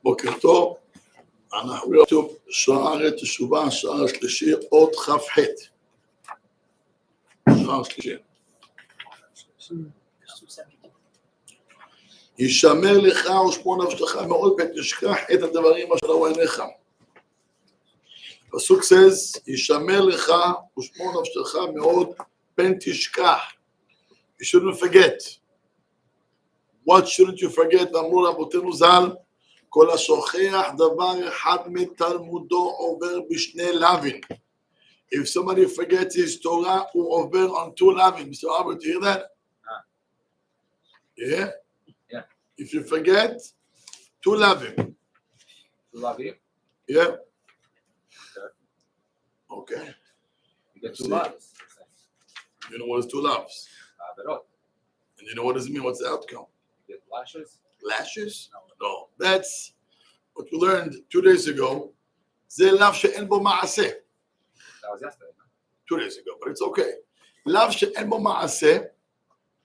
בוקר טוב, אנחנו כתוב שערי תשובה, שער שלישי, עוד כ"ח. שער שלישי. ישמר לך ושמור נפשך מאוד ותשכח את הדברים אשר ראו עיניך. הפסוק says, ישמר לך ושמור נפשך מאוד פן תשכח. You shouldn't forget. What shouldn't you forget? ואמרו רבותינו ז"ל, כל השוכח דבר אחד מתלמודו עובר בשני לאווין. If somebody forgets his Torah, הוא עובר on two לאווין. Mr. Albert, do you hear that? Yeah? Yeah. If you forget, two לאווין. Two לאווין? Yeah. Okay. You get two loves. You know what is two loves? And you know what does it mean? What's the outcome? You get lashes? Lashes? No. That's what we learned 2 days ago. זה לאו שאין בו מעשה. That was yesterday. 2 days ago, but it's okay. לאו שאין בו מעשה,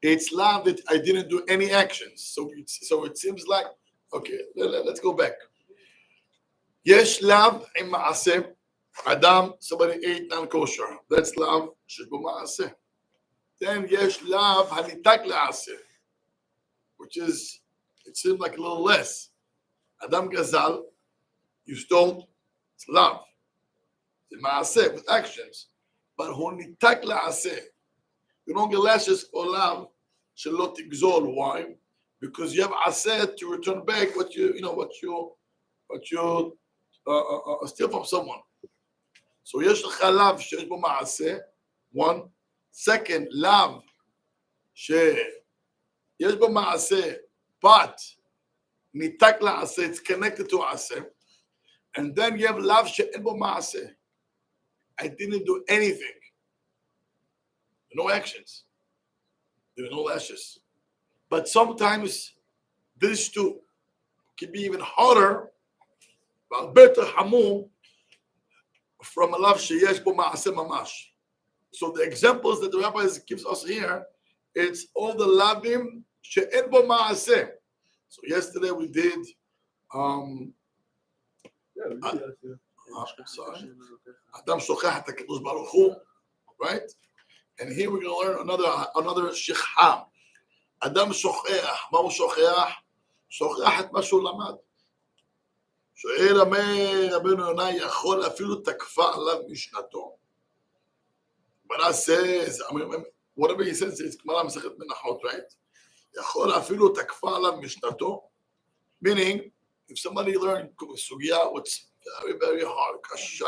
it's love that I didn't do any actions. So it seems like, okay, let's go back. יש לאו עם מעשה, אדם, somebody ate non-kosher. That's לאו שיש בו מעשה. Then יש לאו הניתק לעשה, which is, it seems like a little less. Adam Gazal, you stole, it's love. It's maaseh, with actions. But hu nitak la'aseh. You don't get lashes or love, shelo tigzol. Why? Because you have aseh to return back what you steal from someone. So yesh lecha love sheyesh bo maaseh. One. Second, love sheyesh bo maaseh, but nitak la'aseh, it's connected to aseh. And then you have love she'en bo ma'aseh. I didn't do anything. No actions. There were no lashes. But sometimes these two can be even harder, but better hamum from a love sheyesh bo ma'aseh mamash. So the examples that the rabbi gives us here, it's all the lavim she'en bo ma'aseh. So yesterday we did sorry. Adam Shochach HaKadosh Baruch Hu, right? And here we're going to learn another shikha. Adam Shochach, מה הוא שוכח? שוכח את מה שהוא למד. שואל רבנו יונה, יכול אפילו תקפה עליו משנתו. But says, whatever he says, it's Gemara Masechet Menachot, right? יכול אפילו תקפה עליו משנתו. Meaning, if somebody learned sugya, what's very, very hard, kasha,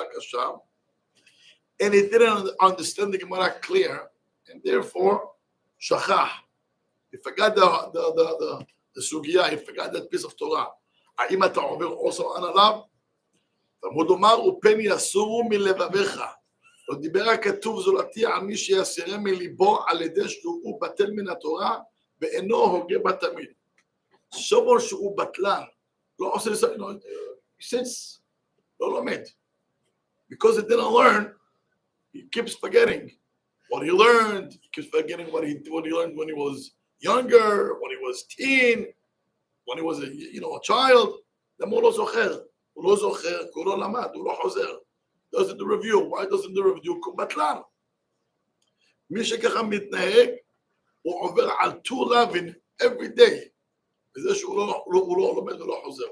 and he didn't understand the Gemara clear, and therefore, shachach, he forgot the sugya, he forgot that piece of Torah. האם אתה עובר also על עליו? תלמוד אומר, ופן יסורו מלבביך. לא דיבר הכתוב זולתי על מי שיסירה מליבו על ידי שהוא בטל מן התורה, ואינו הוגה בתמיד. someone שהוא בטלן, לא עושה לזה, since לא לומד. Because he didn't learn, he keeps forgetting what he learned, he keeps forgetting what he learned when he was younger, when he was teen, when he was a child. למה הוא לא זוכר? הוא לא זוכר, כי הוא לא למד, הוא לא חוזר. Doesn't the review. Why doesn't the review? הוא בטלן. מי שככה מתנהג, הוא עובר על two loving every day. וזה שהוא לא לומד ולא חוזר.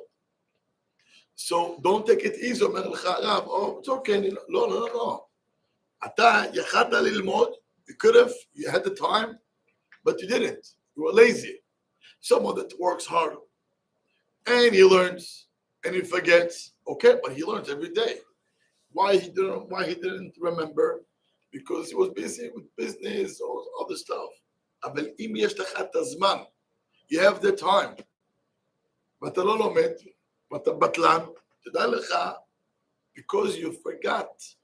So don't take it easy, אומר לך הרב, oh, it's okay, לא. אתה יכלת ללמוד, you had the time, but you didn't. You were lazy. Someone that works hard, and he learns, and he forgets, okay, but he learns every day. Why he didn't remember? Because he was busy with business or other stuff. אבל אם יש לך את הזמן, you have the time, ואתה לא לומד, ואתה בטלן, תדע לך, because you forgot,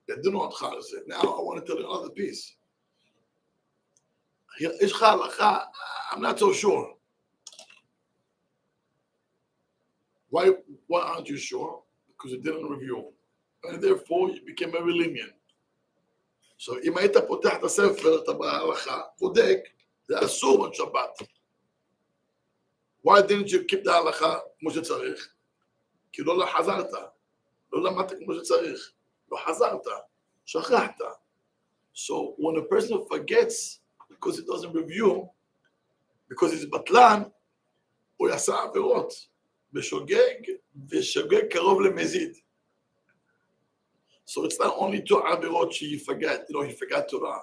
ידענו אותך על זה. Now I want to tell you another piece. יש לך הלכה, I'm not so sure. Why aren't you sure? Because you didn't review. And therefore you became very lenient. So אם היית פותח את הספר, אתה בהלכה, בודק, זה אסור בשבת. Why didn't you keep the halacha כמו שצריך? כי לא חזרת. לא למדת כמו שצריך. לא חזרת. שכחת. So when a person forgets, because he doesn't review, because he's בטלן, הוא יעשה עבירות. ושוגג קרוב למזיד. So it's not only two עבירות you forget, you forgot Torah.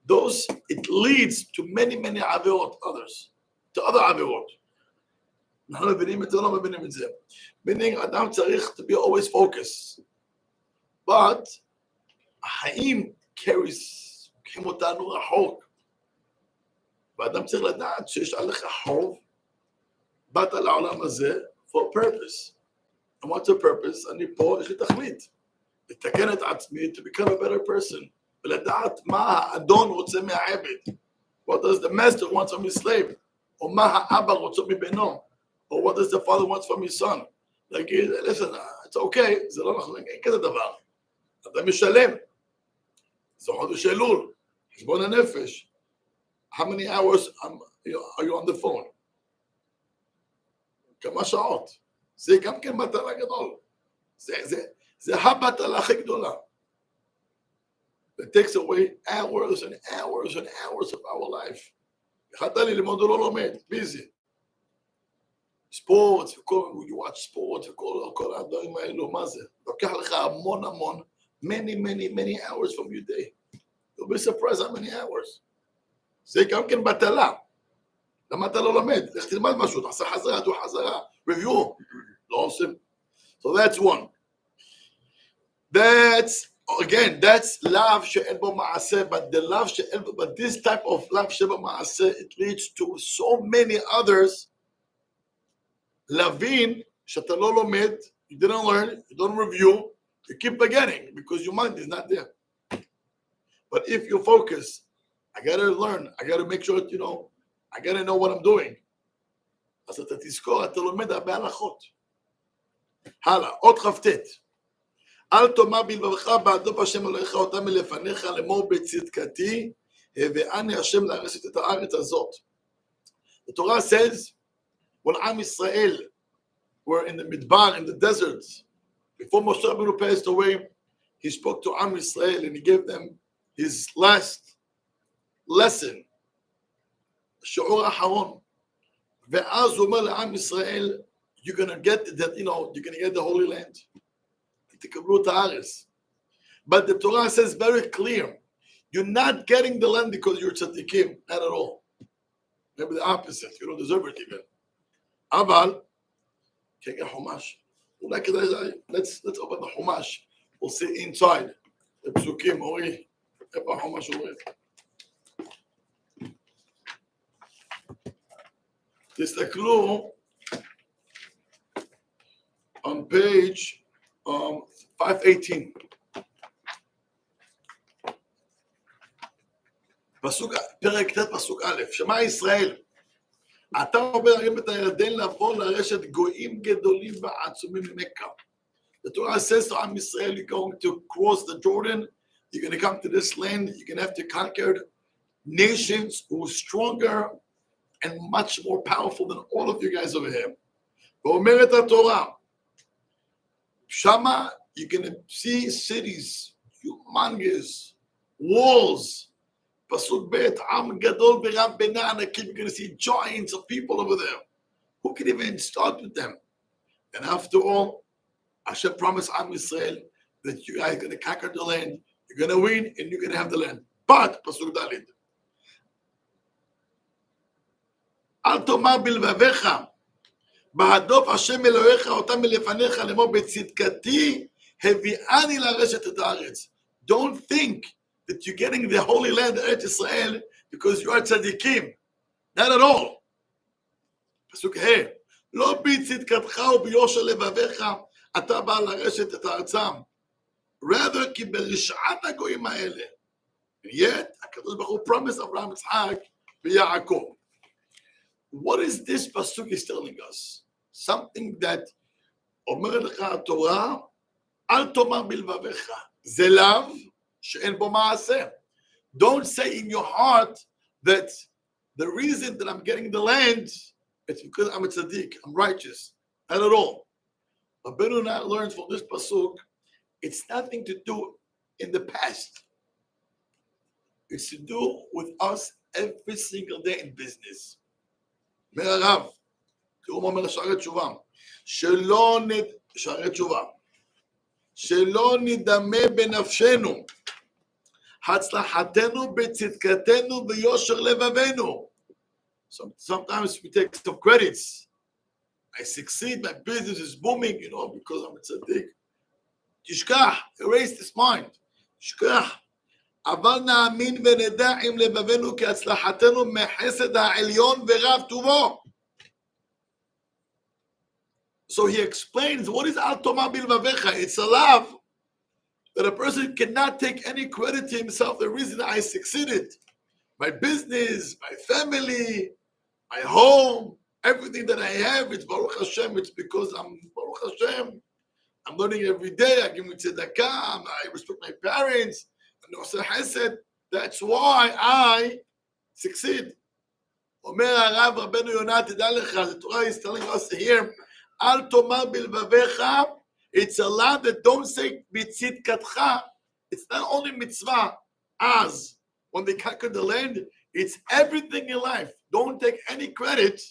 Those, it leads to many עבירות, others. To other עבירות. אנחנו מבינים את זה, לא מבינים את זה. Meaning, אדם צריך to be always focused. But, החיים לוקחים אותנו רחוק. ואדם צריך לדעת שיש עליך חוב, באת לעולם הזה for a purpose. And what's the purpose? אני פה, יש לי תכלית. לתקן את עצמי, to become a better person. ולדעת מה האדון רוצה מהעבד. What does the master want from his slave? או מה האבא רוצה מבנו? Or what does the father want from his son? להגיד, listen, it's okay, זה לא נכון, אין כזה דבר. אתה משלם. זה חודש אלול, חשבון הנפש. How many hours are you on the phone? כמה שעות. זה גם כן מטלה גדול. זה הבטלה הכי גדולה. It takes away hours and hours and hours of our life. יכלת לי ללמוד או לא לומד, busy. ספורט, you watch ספורט וכל הדברים האלו, מה זה? לוקח לך המון, many hours from your day. You'll be surprised how many hours. זה גם כן בטלה. למה אתה לא לומד? לך תלמד משהו, תעשה חזרה, review. לא עושים. So that's one. That's love שאין בו מעשה, but this type of love שבו מעשה, it leads to so many others. להבין שאתה לא לומד, you didn't learn, you don't review, you keep forgetting because your mind is not there. But if you focus, I gotta learn, I gotta make sure that, I gotta know what I'm doing. אז אתה תזכור, אתה לומד הרבה הלכות. הלאה, עוד כ"ט. אל תאמר בלבבך בהדוף השם אלוהיך אותם מלפניך לאמור בצדקתי, הביאני השם להרשת את הארץ הזאת. The Torah says, when Am Yisrael were in the Midbar, in the deserts, before Moshe Rabbeinu passed away, he spoke to Am Yisrael and he gave them his last lesson, Sha'are Teshuvah. ואז הוא אומר לעם ישראל, you're gonna get that, you're gonna get the Holy Land. תקבלו את הארץ. But the Torah says very clear, you're not getting the land because you're tzaddikim, not at all. Maybe the opposite, you don't deserve it even. אבל, כרגע חומש, אולי כדאי, let's open the חומש, we'll see inside, בפסוקים, אורי, איפה החומש אורי? תסתכלו, on page 518. פרק ט' פסוק א', שמע ישראל, אתה עובר הרים את הירדן לבוא לרשת גויים גדולים ועצומים ממכה. The Torah says to Am Yisrael, you're going to cross the Jordan, you're going to come to this land, you're going to have to conquer nations who are stronger and much more powerful than all of you guys over here. ואומרת התורה, שמה you're going to see cities, humongous, walls, pasuk bet, am gadol berab benanakim, you're going to see giants of people over there. Who can even start with them? And after all, Hashem promised Am Yisrael that you guys are going to conquer the land, you're going to win, and you're going to have the land. But, pasuk dalid, אל תאמר בלבביך, בהדוף השם אלוהיך אותם מלפניך לאמור בצדקתי, הביאני לרשת את הארץ. Don't think that you're getting the holy land of Israel because you are tzaddikim. Not at all. פסוק ה' לא בצדקתך וביושר לבביך אתה בא לרשת את הארצם. Rather כי ברשעת הגויים האלה. And yet, הקדוש ברוך הוא promised אברהם יצחק ויעקב. What is this pasuk is telling us? Something that אומרת לך התורה, אל תאמר בלבביך. זה לאו שאין בו מעשה. Don't say in your heart that the reason that I'm getting the land it's because I'm a tzaddik, I'm righteous. Not at all. Rabbeinu Yonah learns from this pasuk, it's nothing to do in the past. It's to do with us every single day in business. אומר הרב, תראו מה אומר שערי תשובה, שערי תשובה, שלא נדמה בנפשנו, הצלחתנו בצדקתנו ויושר לבבינו. Sometimes we take some credits. I succeed, my business is booming, because I'm a tzaddik. תשכח, erase this mind. תשכח. אבל נאמין ונדע עם לבבינו כי הצלחתנו מחסד העליון ורב טובו. So he explains, what is atone בלבביך? It's a love that a person cannot take any credit to himself. The reason I succeeded, my business, my family, my home, everything that I have, it's Baruch Hashem. It's because I'm Baruch Hashem. I'm learning every day. I give me tzedakah. I respect my parents. That's why I succeed. אומר הרב רבנו יונah, תדע לך, the Torah is telling us here, אל תאמר בלבביך, it's a lot that don't say בצדקתך. It's not only mitzvah as when they conquered the land, it's everything in life. Don't take any credit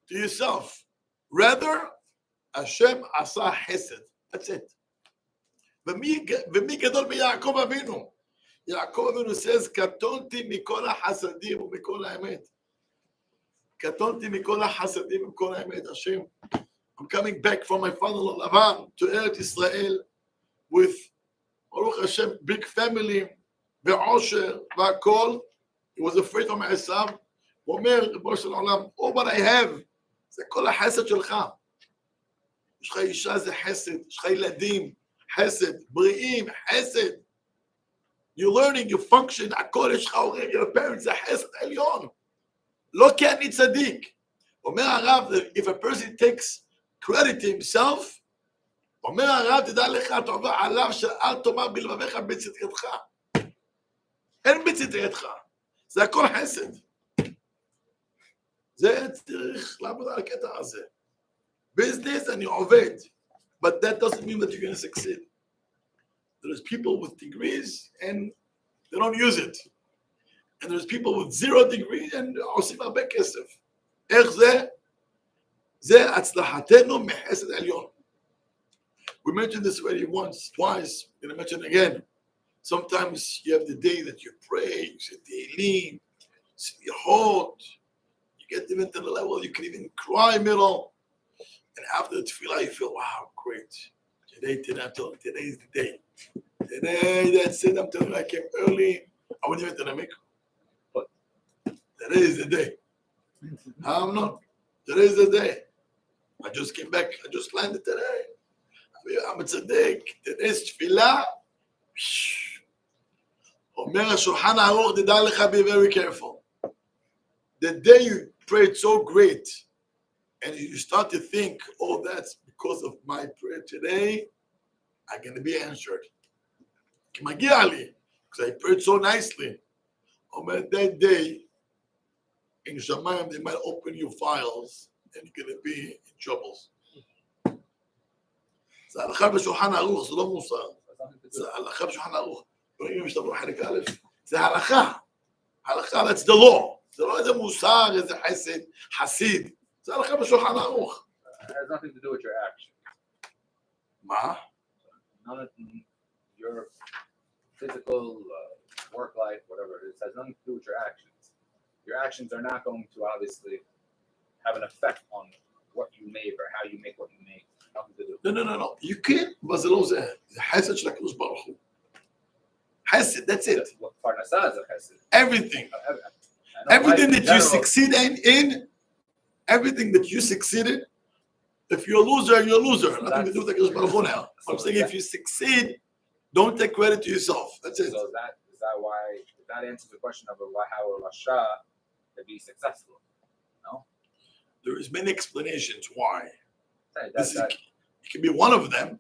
to yourself. Rather, Hashem asa chesed. That's it. ומי גדול מיעקב אבינו? יעקב אבינו says, קטונתי מכל החסדים ומכל האמת. קטונתי מכל החסדים ומכל האמת. Hashem, I'm coming back from my father Lavan to Eretz Israel with Baruch Hashem, big family, בעושר והכל. He was afraid of מעשיו. הוא אומר, ריבונו של עולם, all what I have, זה כל החסד שלך. יש לך אישה זה חסד, יש לך ילדים, חסד, בריאים, חסד. You're learning, you function, הכל יש לך הורים, your parents, זה חסד עליון. לא כי אני צדיק. אומר הרב, if a person takes credit to himself, אומר הרב, תדע לך, אתה עובר עליו שאל תאמר בלבביך בצדקתך. אין בצדקתך. זה הכל חסד. זה צריך לעבוד על הקטע הזה. Business אני עובד. But that doesn't mean that you're going to succeed. There's people with degrees and they don't use it. And there's people with 0 degrees and עושים הרבה כסף. איך זה? זה הצלחתנו מחסד עליון. We mentioned this already once, twice. I'm going to mention it again. Sometimes you have the day that you pray, you say Tehillim, you hold, you get even to the level you can even cry middle. And after the tefillah, you feel, wow, great. Today is the day. Today, that's it. I'm telling you, I came early. I went even to the mikvah. But today is the day. I'm not. Today is the day. I just came back. I just landed today. I'm a tzaddik. Today's tefillah. אומר השולחן ערוך, תדע לך, be very careful. The day you prayed so great, and you start to think, oh, that's because of my prayer today, I'm going to be answered. כי מגיע לי, because I prayed so nicely. אומר, that day, in Shamayim, they might open your files, and you're going to be in troubles. זה הלכה בשולחן ערוך, זה לא מוסר. זה הלכה בשולחן ערוך. רואים אם שתבוא חלק א', זה הלכה. הלכה, that's the law. זה לא איזה מוסר, איזה חסד, חסיד. זה הלכה בשולחן ערוך. It has nothing to do with your action. מה? None of your physical work life, whatever it is, has nothing to do with your actions. Your actions are not going to obviously have an effect on what you make or how you make what you make. Nothing to do. No. You can't, but זה לא זה. זה חסד של הקדוש ברוך הוא. חסד, that's it. פרנסה זה חסד. Everything. Everything that you succeed in, everything that you succeeded, if you're a loser, you're a loser. Nothing to do with the Baruch Hu now. I'm saying if you succeed, don't take credit to yourself. That's it. So is that why, that answers the question of why, how a Rasha to be successful? No? There is many explanations why. It can be one of them.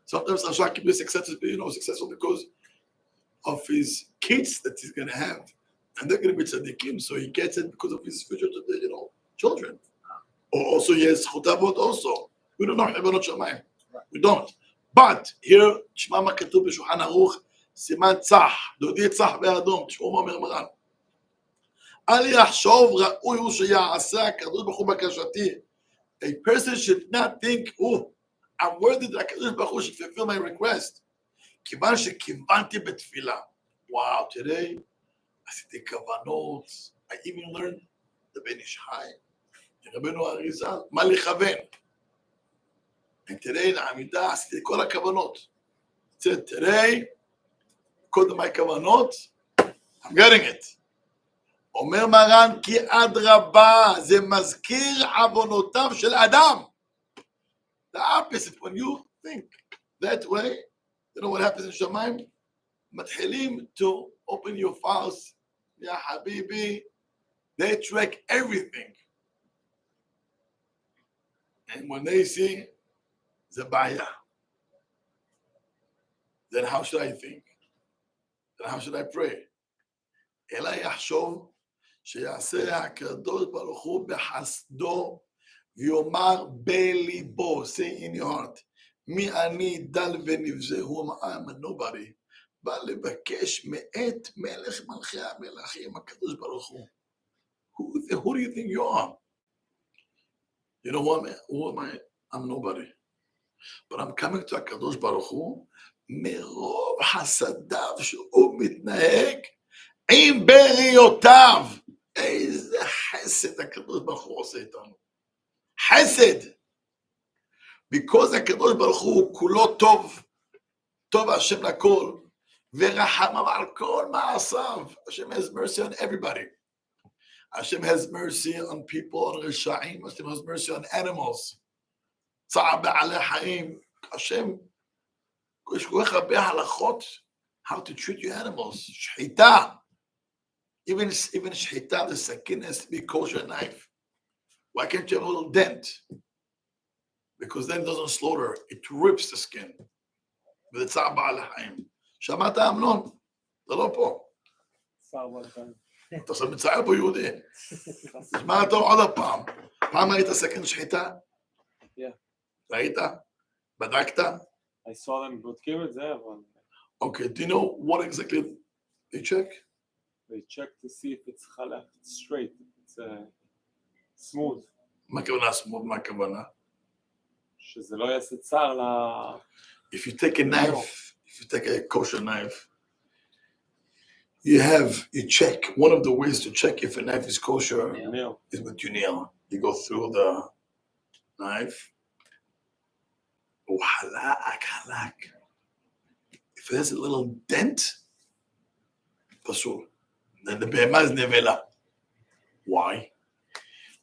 Sometimes Rasha can be successful because of his kids that he's going to have. And they're going to be tzaddikim, so he gets it because of his future children. Or also, yes, Chutavot also. We don't know Chibonot Shamayim. We don't. But here, תשמע מה כתוב בשולחן ערוך, סימן צח, דודי צח באדום, תשמעו מה אומר מרן. אל יחשוב ראוי הוא שיעשה הקדוש ברוך הוא בקשתי. A person should not think, oh, I'm worthy that הקדוש ברוך הוא should fulfill my request. כיוון שכיוונתי בתפילה. Wow, today, עשיתי כוונות. I even learned the בן איש חי. רבנו אריזה, מה לכוון? And today, לעמידה, עשיתי כל הכוונות. Today, קודם my כוונות, I'm getting it. אומר מרן, כי אדרבה, זה מזכיר עוונותיו של אדם. The opposite, when you think that way, you know what happens in Shamayim? מתחילים to open your files, ya habibi, they track everything. And when they see the baya, then how should I think? Then how should I pray? אלא יחשוב שיעשה הקדוש ברוך הוא בחסדו ויאמר בליבו, say in your heart, מי אני דל ונבזה, who am I, nobody, בא לבקש מאת מלך מלכי המלכים, הקדוש ברוך הוא. Who do you think you are? You know who am I? I'm nobody. But I'm coming to הקדוש ברוך הוא, מרוב חסדיו שהוא מתנהג עם בריאותיו. איזה חסד הקדוש ברוך הוא עושה איתנו. חסד. because הקדוש ברוך הוא כולו טוב, טוב השם לכל, ורחמיו על כל מעשיו. Hashem has mercy on everybody. Hashem has mercy on people, on רשעים. Hashem has mercy on animals. צער בעלי חיים. Hashem, יש כל כך הרבה הלכות how to treat your animals. שחיטה. Even shchita, the sakin has to be kosher knife. Why can't you have a little dent? Because then it doesn't slaughter, it rips the skin. But it's not ba'al ha'im. שמעת אמנון? זה לא פה. אתה עושה מצער פה יהודי. תשמע אותו עוד הפעם. פעם ראית סכין שחיטה? ראית? בדקת? I saw them בודקים את זה, אבל... Okay, do you know what exactly they check? They check to see if it's halach, it's straight, it's smooth. מה הכוונה smooth? מה הכוונה? שזה לא יעשה צער ל... If you take a knife, if you take a kosher knife, you check, one of the ways to check if a knife is kosher is with your nail. You go through the knife. Oh, halak. If there's a little dent, pasul. Then the behemah is nevela. Why?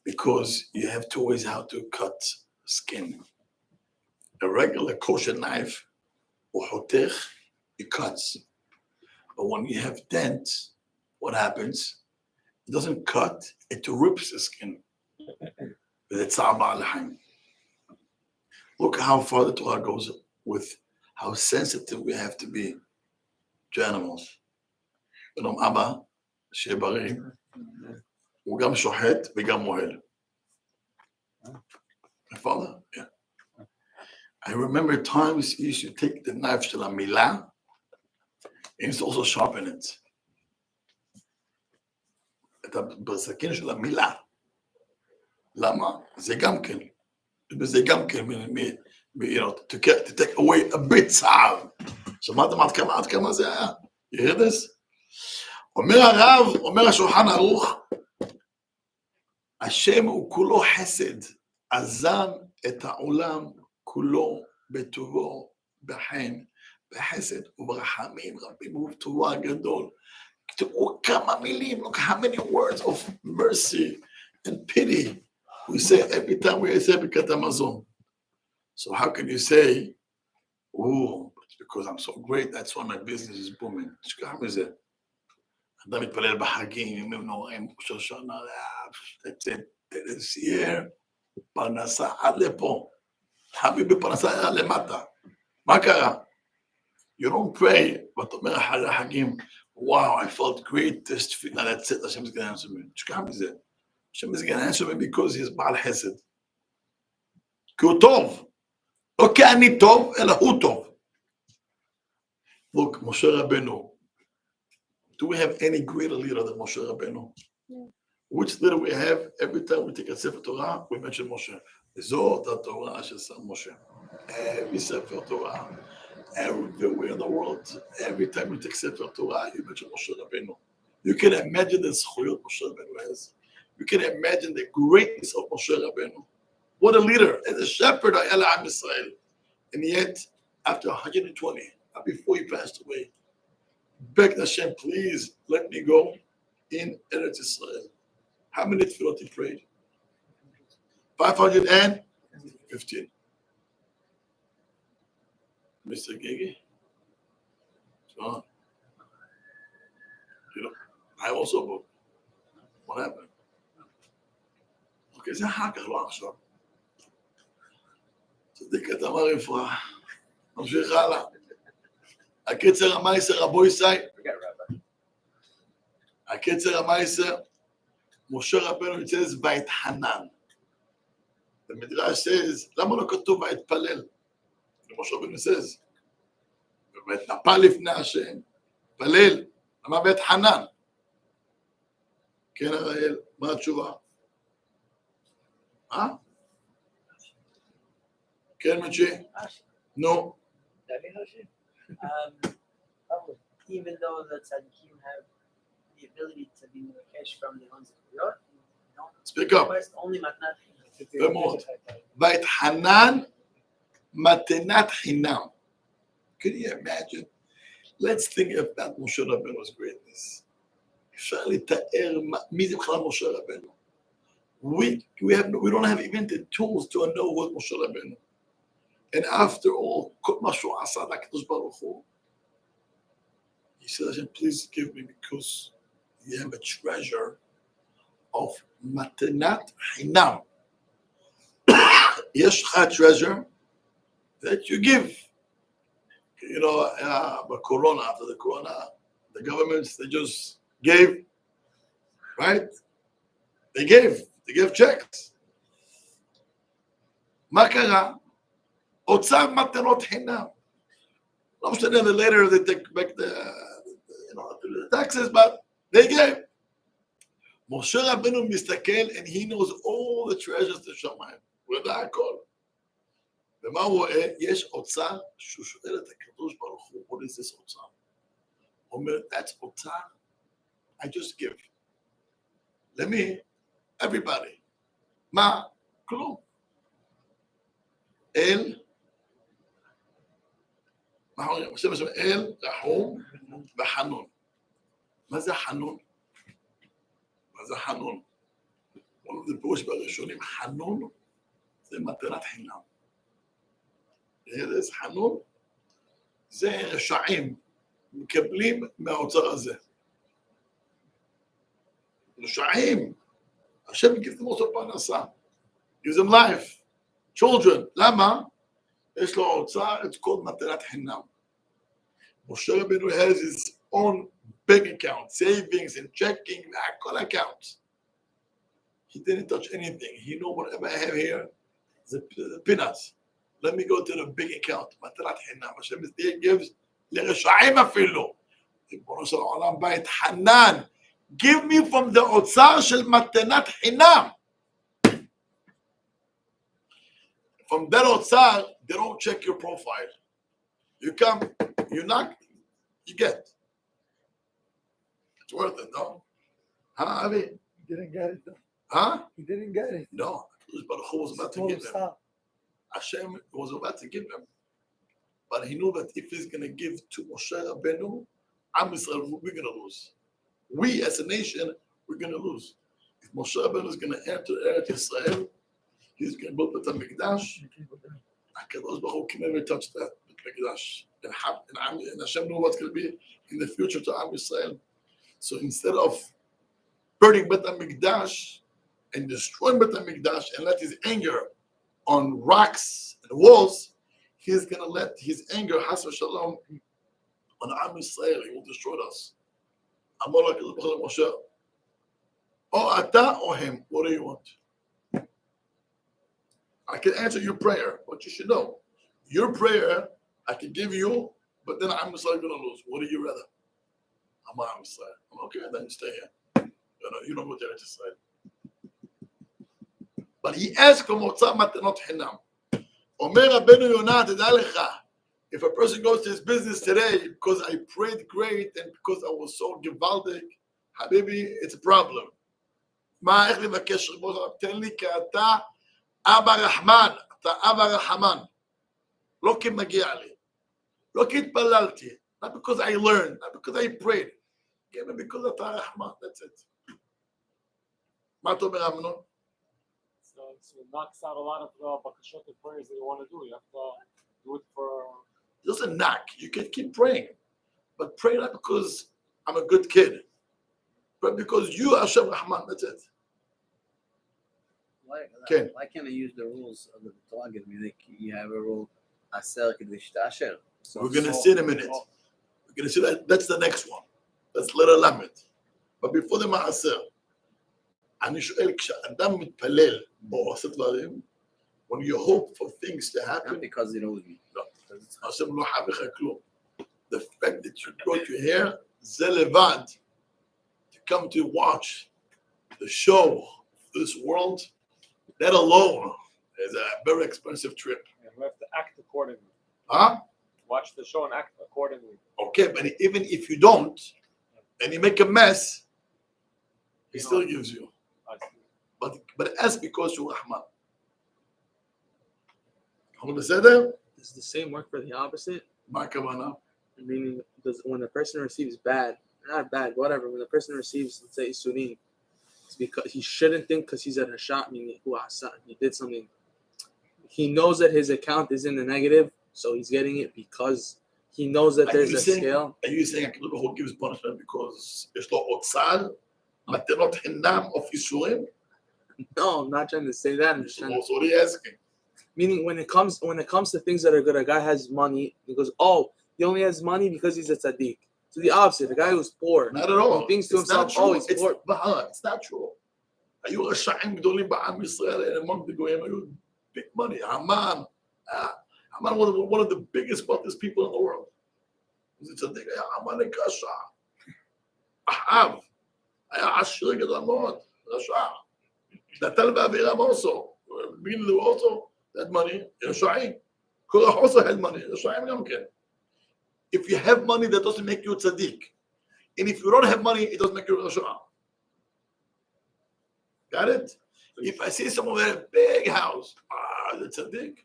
Because you have two ways how to cut skin. A regular kosher knife, or hotech, it cuts. But when you have dents, what happens? It doesn't cut, it rips the skin. Look how far the Torah goes with how sensitive we have to be to animals. Abba, שיהיה בריא, הוא גם שוחט וגם מוהל. My father, yeah. I remember times he used to take the knife של המילה, and he used to also sharpen it. את הסכין של המילה. למה? זה גם כן. זה גם כן, you know, to take away a bit צער. שמעתם עד כמה זה היה? You hear this? אומר הרב, אומר השולחן ערוך, השם הוא כולו חסד, אזן את העולם כולו בטובו, בחן, בחסד וברחמים רבים ובטובו הגדול. תראו כמה מילים, look how many words of mercy and pity we say every time we say ברכת המזון. So how can you say, oh, it's because I'm so great, that's why my business is booming. תשכח מזה. אדם מתפלל בחגים, ימים נוראים, של שנה, תלסייר, פרנסה עד לפה. חביבי פרנסה עד למטה. מה קרה? You don't pray, ואתה אומר אחרי החגים, wow, I felt great, this תפילה, that's it, השם is going to answer me. תשכח מזה. השם is going to answer me because he's בעל חסד. כי הוא טוב. לא כי אני טוב, אלא הוא טוב. Look, Moshe Rabbeinu. Do we have any greater leader than Moshe Rabbeinu? No. Which leader we have? Every time we take a Sefer Torah, we mention Moshe. Zot HaTorah Shel Moshe. Every Sefer Torah, everywhere in the world, every time we take Sefer Torah, you mention Moshe Rabbeinu. You can imagine the zchuyot Moshe Rabbeinu has. You can imagine the greatness of Moshe Rabbeinu. What a leader, as a shepherd of El Am Yisrael. And yet, after 120, before he passed away, begged Hashem, please let me go in Eretz Israel. How many tefillot he prayed? 515. Mr. Gigi? John? You know, I also booked. What happened? Okay, זה אחר כך, לא עכשיו. צדיקת אמר יפרח. נמשיך הלאה. הקצר המייסר רבו ישי. הקצר המייסר, משה רבנו יצא ויתחנן. The Midrash says, למה לא כתוב ויתפלל? משה רבנו says, ויתנפל לפני השם, פלל, למה ויתחנן? כן הראל, מה התשובה? כן מנשי? נו. Even though the tzaddikim have the ability to be mekash from the ones that don't Speak up. request only matnat. ומאוד. ויתחנן מתנת חינם. Can you imagine? Let's think about Moshe Rabbeinu's greatness. אפשר לתאר מי זה בכלל משה רבנו. We don't have even the tools to know what Moshe Rabbeinu. And after all, כל מה שהוא עשה לקדוש ברוך הוא, he said, Hashem, please give me because you have a treasure of מתנת חינם. יש לך treasure that you give. You know, but Corona, after the Corona, the governments, they just gave, right? They gave checks. מה קרה? אוצר מתנות חינם. לא משנה, later they take back the taxes, but they gave. משה רבנו מסתכל and he knows all the treasures בשמיים. הוא יודע הכל. ומה הוא רואה? יש אוצר שהוא שואל את הקדוש ברוך הוא, what is this אוצר? הוא אומר, that's אוצר, I just give. למי? Everybody. מה? כלום. אל, מה אומרים? אל, רחום וחנון. מה זה חנון? מה זה חנון? זה פירוש בראשונים, חנון זה מתנת חינם. זה חנון, זה רשעים, מקבלים מהאוצר הזה. רשעים, השם gives them also פרנסה, gives them life, children. למה? יש לו אוצר, it's called מתנת חינם. משה רבנו has his own bank account, savings and checking, all accounts. He didn't touch anything. He knew whatever I have here, the peanuts. Let me go to the big account. מתנת חינם. השם gives לרשעים אפילו. ריבונו של העולם בא התחנן. Give me from the אוצר של מתנת חינם. From that אוצר, they don't check your profile. You come, you knock, you get. It's worth it, no? Huh, Avi? He didn't get it though. Huh? He didn't get it. No. Baruch Hu was about to give him. Hashem was about to give him. But he knew that if he's going to give to Moshe Rabbeinu, Am Yisrael, we're going to lose. We as a nation, we're going to lose. If Moshe Rabbeinu is going to enter Eretz Israel, he's going to build Beit HaMikdash. HaKadosh Baruch Hu can never touch that Beit HaMikdash. And Hashem knew what's going to be in the future to Am Yisrael. So instead of burning Beit HaMikdash and destroying Beit HaMikdash and let his anger on rocks and walls, he's going to let his anger, Has v'Shalom, on Am Yisrael. He will destroy us. Amar HaKadosh Baruch Hu Moshe, or ata or him, what do you want? I can answer your prayer, but you should know, your prayer I can give you, but then I'm going to lose. What do you rather? I'm okay, then stay here. You don't go there to side. But he asked him, Otzar matanot hinam. Omer Rabbeinu Yonah, תדע לך, if a person goes to his business today because I prayed great and because I was so gewaldig, Habibi, it's a problem. מה, איך לבקש ריבונו של עולם? תן לי כי אתה אבא רחמן, אתה אבא רחמן. לא כי מגיע לי. לא כי התפללתי. Not because I learned, not because I prayed. Give me because אתה רחמן, that's it. מה אתה אומר, אמנון? So it knocks out a lot of the bakashot and prayers that you want to do. You have to do it for. It doesn't knock. You can keep praying. But pray not because I'm a good kid. But because you are Hashem Rahman, that's it. Why can't I use the rules of the Torah? I mean, you have a rule, Aser Kedish Asher. We're going to see in a minute. We're going to see that. That's the next one. That's letter Lamed. But before the Ma'aser, אני שואל, כשאדם מתפלל או עושה דברים, when you hope for things to happen, not because it knows me. No. השם לא חייב לך כלום. The fact that you brought your hair, זה לבד, to come to watch the show of this world, that alone is a very expensive trip. Yeah, we have to act accordingly. Huh? Watch the show and act accordingly. Okay, but even if you don't, and you make a mess, he still gives you. But that's because you're Rahman. Does the same work for the opposite? My kavanah. Meaning, when a person receives bad, not bad, whatever, when a person receives, let's say, Isurim, it's because he shouldn't think because he's at a shot, meaning he did something. He knows that his account is in the negative, so he's getting it because he knows that there's a scale. Are you saying who gives punishment because there's no Otzar, matanot hinam of Isurim? No, I'm not trying to say that. So what are you asking? Meaning, when it comes to things that are good, a guy has money. He goes, "Oh, he only has money because he's a tzaddik." So the opposite, the guy who's poor, not at all. He thinks to himself, "Oh, he's poor." It's not true. Are you a sha'im gdolim ba'am Yisrael and among the goyim? Are you big money? Haman, one of the biggest wealthiest people in the world. He's a tzaddik. Haman kasha. Ahav, ashir gadol מאוד, rasha. Natal ba'aviram also. Meaning also that money, Sha'im. Korach also had money. Sha'im גם כן. If you have money, that doesn't make you a tzaddik. And if you don't have money, it doesn't make you a rasha. Got it? If I see someone with a big house, the tzaddik,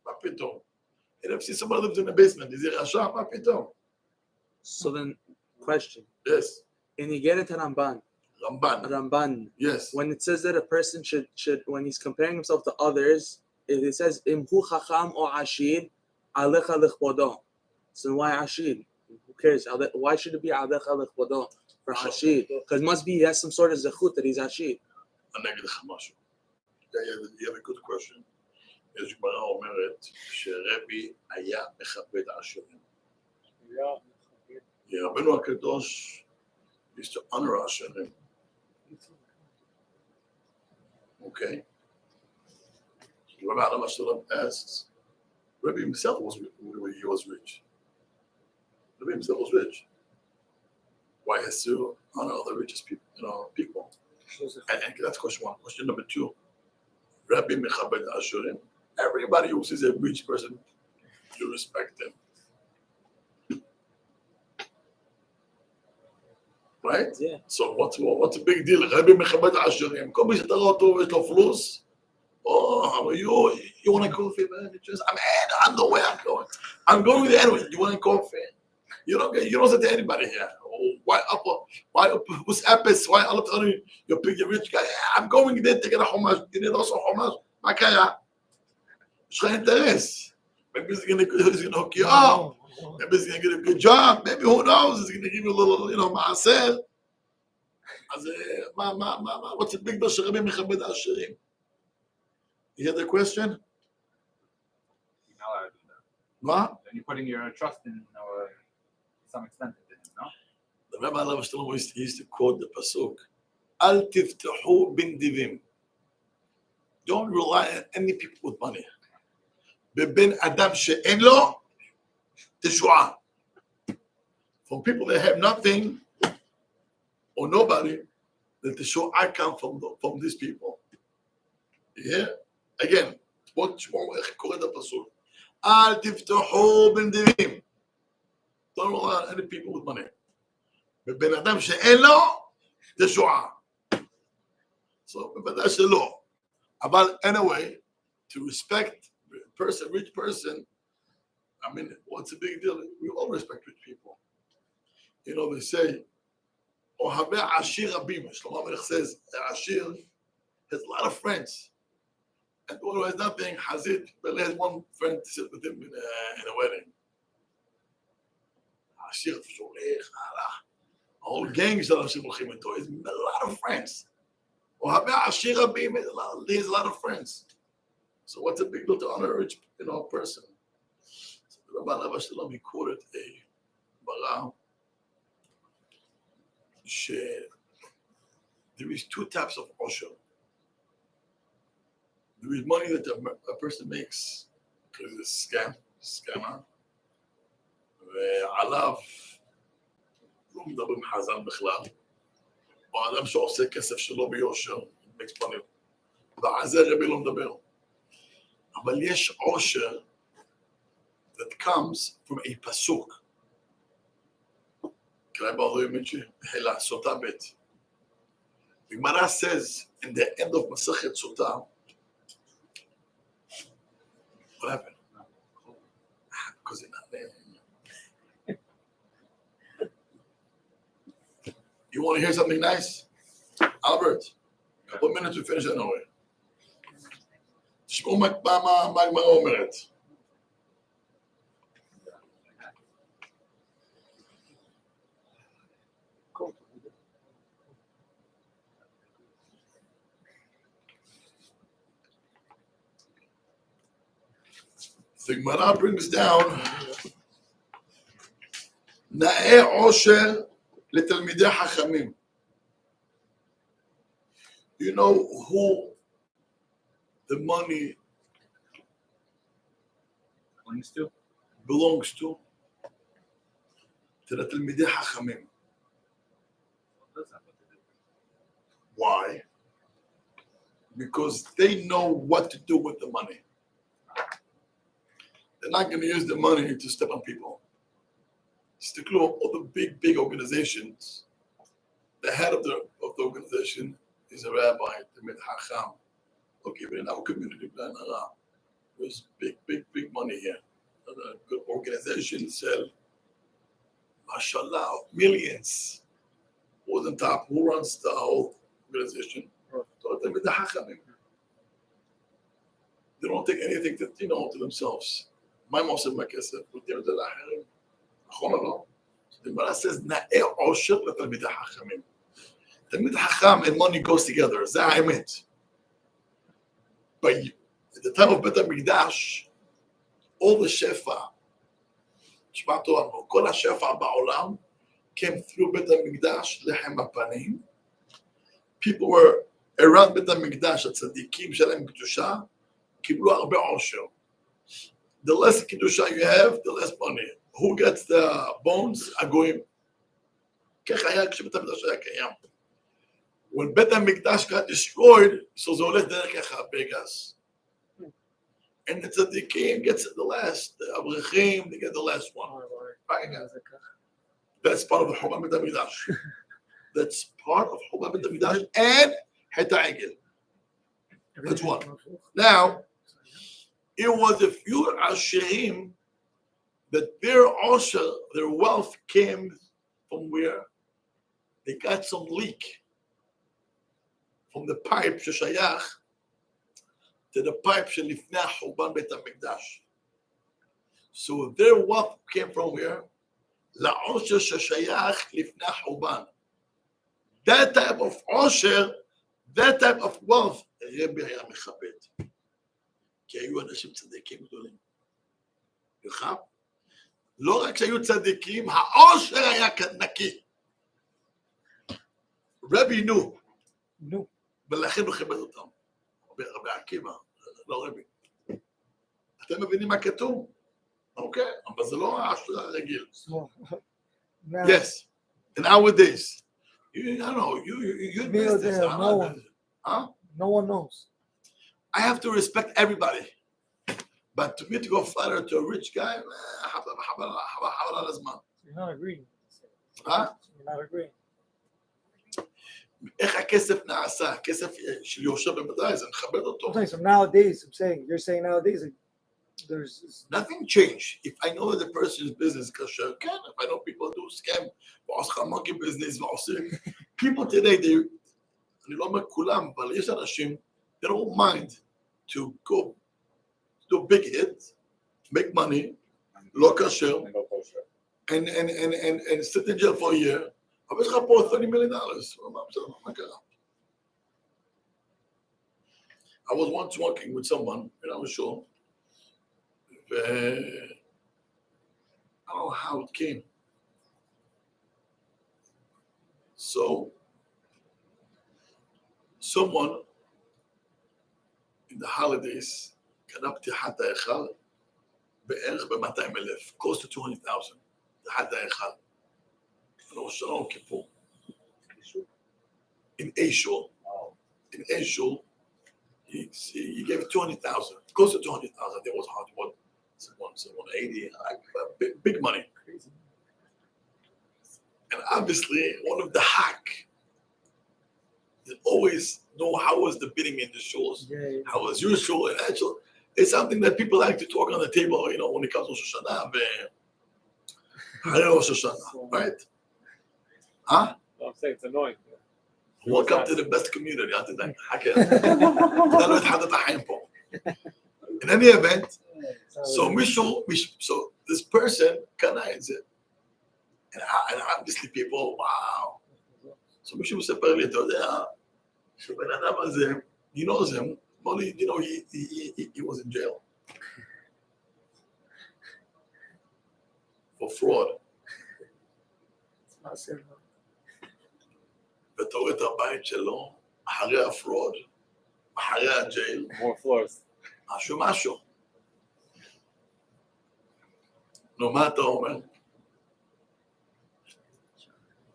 מה פתאום? And if I see someone lives in a basement, is it rasha? מה פתאום? So then, question. Yes. In Iggeret Ramban. Yes. When it says that a person should when he's comparing himself to others, it says imhu chacham or ashir alecha lechbodo. So why ashir? Who cares? Why should it be alecha lechbodo for ashir? Because must be he has some sort of zechut that he's ashir. אני אגיד לך משהו. You have a good question. יש גמרא אומרת שרבי היה מכבד עשירים. רבנו הקדוש used to honor עשירים. Okay. Rabbi Yonatan asks, Rabbi himself was rich. Rabbi himself was rich. Why has to honor all the richest people? And that's question one. Question number two. Rabbi Mechabed Ashurim. Everybody who sees a rich person, you respect them. Right? Yeah. So what's the big deal? Rabbi Mechabed Ashurim. Come is the with flus. Oh, you want a coffee, man? I'm the way I'm going. I'm going with the anyway. You want a coffee? You don't say to anybody here. Why who's happens? Why all of a sudden you're big, rich guy? I'm going there to get a homage. You need also homage. Makaya. Interest. Maybe he's gonna hook you up. Maybe he's gonna get a good job. Maybe who knows? He's gonna give you a little, ma'aser. What's the big deal? Rabbi Mechabed Ashirim. You hear the question? You're not allowed to do that. What? Then you're putting your trust in, to some extent, in him, no? The Rabbi used to quote the pasuk, Al tiftahu bin divim. don't rely on any people with money. בבין אדם שאין לו תשועה. From people that have nothing or nobody, the teshuvah comes from these people. Yeah? Again, בואו תשמעו איך קורא את הפסוק. אל תפתחו בנדיבים. Don't rely on any people with money. בבין אדם שאין לו תשועה. So, בוודאי שלא. אבל anyway, to respect a person, rich person, I mean, what's the big deal? We all respect rich people. You know, they say, אוהבי עשיר רבים. Shlomo HaMelech says, Ashir has a lot of friends. And one who has nothing, Hazid, barely has one friend to sit with him in a wedding. Ashir, a whole gang של אנשים הולכים איתו. He has a lot of friends. אוהבי עשיר רבים, he has a lot of friends. So what's the big deal to honor a rich, person? So the Rabbi Abba Shalom, he quoted a bara. There is two types of osher. There is money that a person makes because it's a scammer. ועליו לא מדברים חז"ל בכלל. או אדם שעושה כסף שלו ביושר, makes money. ועל זה רבי לא מדבר. אבל יש עושר that comes from a pasuk. Can I bother you, Michi? Hela, Sota Bet. The Gemara says in the end of Masachet Sota, what happened? Because you're not there. You want to hear something nice? Albert, a couple of minutes we finish anyway. תשמעו מה הגמרא אומרת. The Gemara brings down נאה עושר לתלמידי חכמים. You know who the money belongs to? To the תלמידי חכמים. Why? Because they know what to do with the money. They're not going to use the money to step on people. Stickler, all the big organizations, the head of the organization is a rabbi, the Hacham. Okay, but in our community, there's big money here. A good organization sell, mashallah, millions. Who's on top? Who runs the whole organization? They don't take anything to themselves. My mom said, the Gemara says, "Na'e osher letalmidei hachamim." Talmid hacham and money goes together. That's what I meant. But at the time of Bet HaMikdash, all the shefa, shema Torah, כל השפע בעולם came through Bet HaMikdash lechem hapanim. People were around Bet HaMikdash, הצדיקים שלהם קדושה, קיבלו הרבה עושר. The less kedusha you have, the less money. Who gets the bones? Agoim. When Bet HaMikdash got destroyed, so זה הולך דרך הפגז. And the tzaddikim gets the last. The avrechim, they get the last one. That's part of the Churban Bet HaMikdash. That's part of Churban Bet HaMikdash and Het HaEgel. That's one. Now, it was a few Asherim that their osher, their wealth came from where? They got some leak from the pipe sheshayach to the pipe shelifnei Churban Bet HaMikdash. So their wealth came from where? La'osher sheshayach lifnei Churban. That type of osher, that type of wealth, Rebbe היה מכבד. כי היו אנשים צדיקים גדולים. בכלל? לא רק שהיו צדיקים, העושר היה נקי. רבי נו. ולכן הוא כיבד אותם. רבי עקיבא, לא רבי. אתם מבינים מה כתוב? אוקיי, אבל זה לא הרגיל. So, now, Yes, and nowadays, I don't know, you Me miss this. there, I'm no not- one. Huh? no one knows. I have to respect everybody. But to me to go flatter to a rich guy, חבל על הזמן. You're not agreeing. Huh? You're not agreeing. איך הכסף נעשה? הכסף של יושב במדי, זה מכבד אותו. I'm saying, so nowadays, you're saying nowadays, like, there's Nothing changed. If I know the person's business kosher, כן, if I know people do scam, ועושה monkey business, ועושה... People today, אני לא אומר כולם, אבל יש אנשים, they don't mind to go do big hit, make money, לא כשר, And go kosher. and sit in jail for a year, אבל יש לך פה $30 million. מה קרה? I was once walking with someone, and I was sure, I don't know how it came. So, someone in the holidays קנה פתיחת ההיכל בערך ב-200,000, close to 200,000, פתיחת ההיכל. ראש השנה וכיפור. In a shul. In a shul, he gave 200,000, close to 200,000. I think it was hard. What? Someone 80, like big money. And obviously, one of the hack that always know how was the bidding in the shuls, yeah. how was your shul and that shul. It's something that people like to talk on the table, you know, when it comes to Rosh Hashanah, Rosh Hashanah, right? Huh? No, I'm saying it's annoying. Welcome to the best community. I think that in any event, so this person canonized it. And obviously people, wow. So מישהו מספר לי, אתה יודע, שבן אדם הזה, he knows him, only, you know, he was in jail for fraud. It's not serious. ואתה רואה את הבית שלו, אחרי הפרוד, אחרי הג'ייל, More floors. משהו. נו, מה אתה אומר?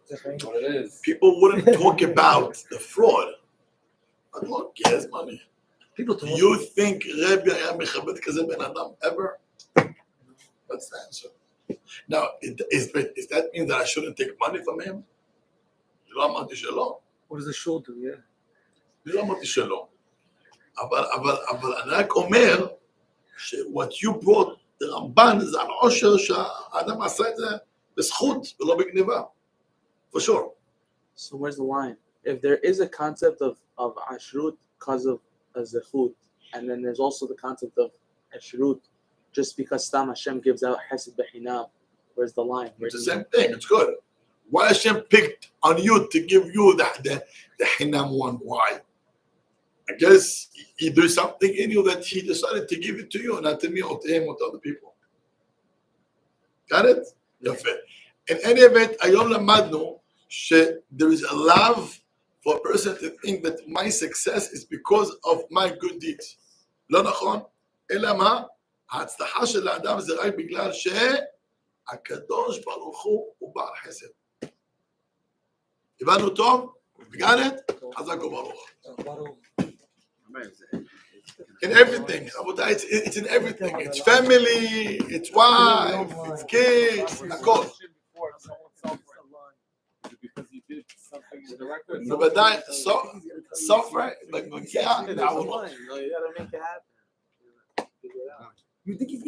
What it is. People wouldn't talk about the fraud. But look, he has money. People Do talk. you think רבי היה מכבד כזה בן אדם ever? That's the answer. Now, is that mean that I shouldn't take money from him? לא אמרתי שלא. What does the shul do? Yeah. לא אמרתי שלא. אבל אני רק אומר ש-what you brought, the רמב"ן, זה על עושר שהאדם עשה את זה בזכות ולא בגניבה. For sure. So where's the line? If there is a concept of ashrut because of a zechut, and then there's also the concept of ashrut just because Stam Hashem gives out hesed b'chinam, where's the line? It's the same thing. It's good. Why Hashem picked on you to give you the Hinam one? Why? I guess he did something in you that he decided to give it to you, not to me or to him or to other people. Got it? יפה. In any event, היום למדנו there is a love for a person to think that my success is because of my good deeds. לא נכון? אלא מה? ההצלחה של האדם זה רק בגלל שהקדוש ברוך הוא בעל חסד. הבנו טוב? got it? חזק וברוך. In everything, it's in everything. It's family, it's wife, it's kids, הכל. Because he did something in the record. בוודאי, סופר, מגיע לעבוד. No, you gotta make it happen. You think he's gonna